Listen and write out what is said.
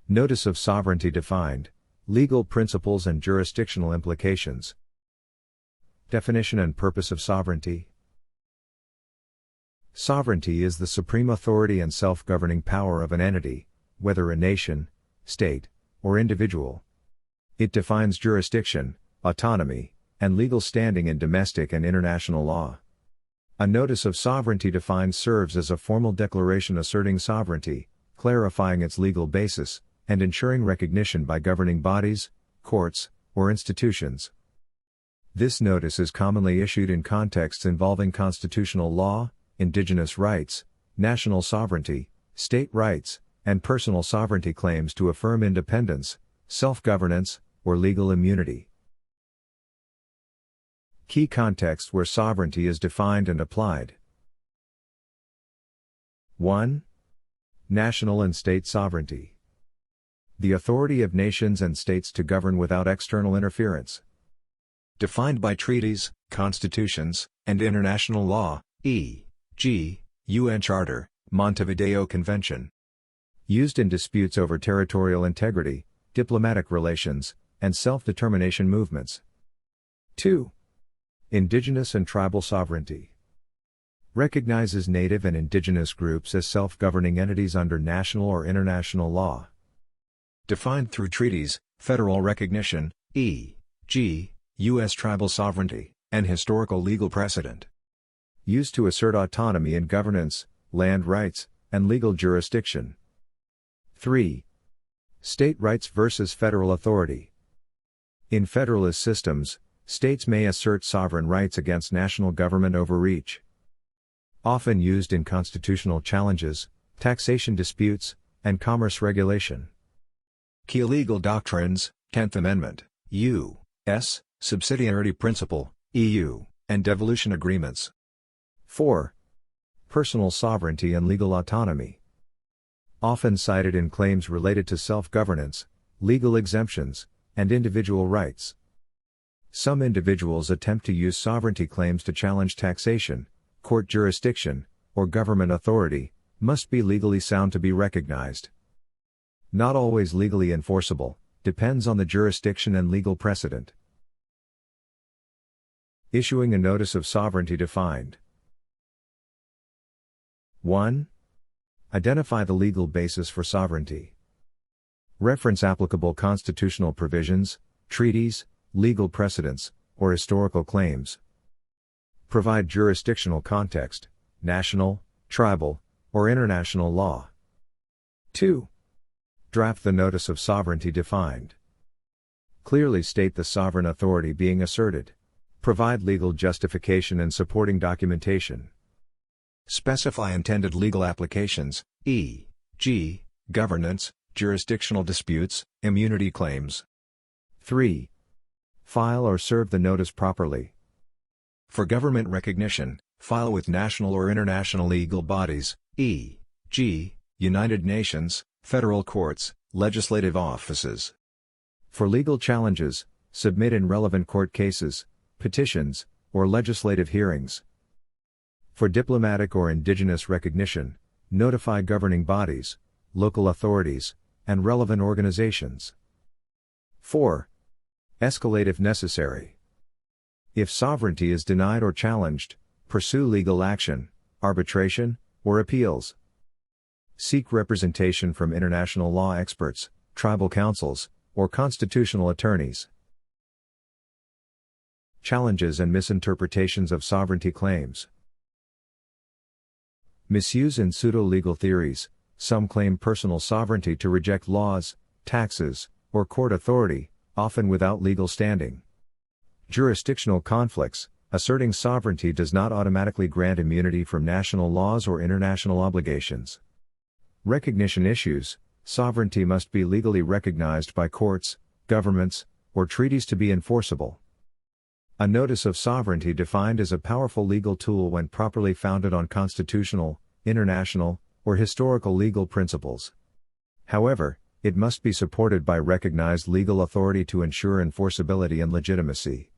Notice of sovereignty defined, legal principles and jurisdictional implications. Definition and purpose of sovereignty. Sovereignty is the supreme authority and self-governing power of an entity, whether a nation, state, or individual. It defines jurisdiction, autonomy, and legal standing in domestic and international law. A notice of sovereignty defined serves as a formal declaration asserting sovereignty, clarifying its legal basis, and ensuring recognition by governing bodies, courts, or institutions. This notice is commonly issued in contexts involving constitutional law, indigenous rights, national sovereignty, state rights, and personal sovereignty claims to affirm independence, self-governance, or legal immunity. Key contexts where sovereignty is defined and applied. 1. National and state sovereignty. The authority of nations and states to govern without external interference. Defined by treaties, constitutions, and international law, e.g., UN Charter, Montevideo Convention. Used in disputes over territorial integrity, diplomatic relations, and self-determination movements. 2. Indigenous and tribal sovereignty. Recognizes native and indigenous groups as self-governing entities under national or international law. Defined through treaties, federal recognition, e.g., U.S. tribal sovereignty, and historical legal precedent. Used to assert autonomy in governance, land rights, and legal jurisdiction. 3. State rights versus federal authority. In federalist systems, states may assert sovereign rights against national government overreach. Often used in constitutional challenges, taxation disputes, and commerce regulation. Key legal doctrines, 10th Amendment, U.S., Subsidiarity Principle, EU, and Devolution Agreements. 4. Personal sovereignty and legal autonomy. Often cited in claims related to self-governance, legal exemptions, and individual rights. Some individuals attempt to use sovereignty claims to challenge taxation, court jurisdiction, or government authority, must be legally sound to be recognized. Not always legally enforceable, depends on the jurisdiction and legal precedent. Issuing a notice of sovereignty defined. 1. Identify the legal basis for sovereignty. Reference applicable constitutional provisions, treaties, legal precedents, or historical claims. Provide jurisdictional context, national, tribal, or international law. 2. Draft the notice of sovereignty defined. Clearly state the sovereign authority being asserted. Provide legal justification and supporting documentation. Specify intended legal applications, e.g., governance, jurisdictional disputes, immunity claims. 3. File or serve the notice properly. For government recognition, file with national or international legal bodies, e.g., United Nations, federal courts, legislative offices. For legal challenges, submit in relevant court cases, petitions, or legislative hearings. For diplomatic or indigenous recognition, notify governing bodies, local authorities, and relevant organizations. 4. Escalate if necessary. If sovereignty is denied or challenged, pursue legal action, arbitration, or appeals. Seek representation from international law experts, tribal councils, or constitutional attorneys. Challenges and misinterpretations of sovereignty claims. Misuse in pseudo-legal theories. Some claim personal sovereignty to reject laws, taxes, or court authority, often without legal standing. Jurisdictional conflicts. Asserting sovereignty does not automatically grant immunity from national laws or international obligations. Recognition issues. Sovereignty must be legally recognized by courts, governments, or treaties to be enforceable. A notice of sovereignty defined as a powerful legal tool when properly founded on constitutional, international, or historical legal principles. However, it must be supported by recognized legal authority to ensure enforceability and legitimacy.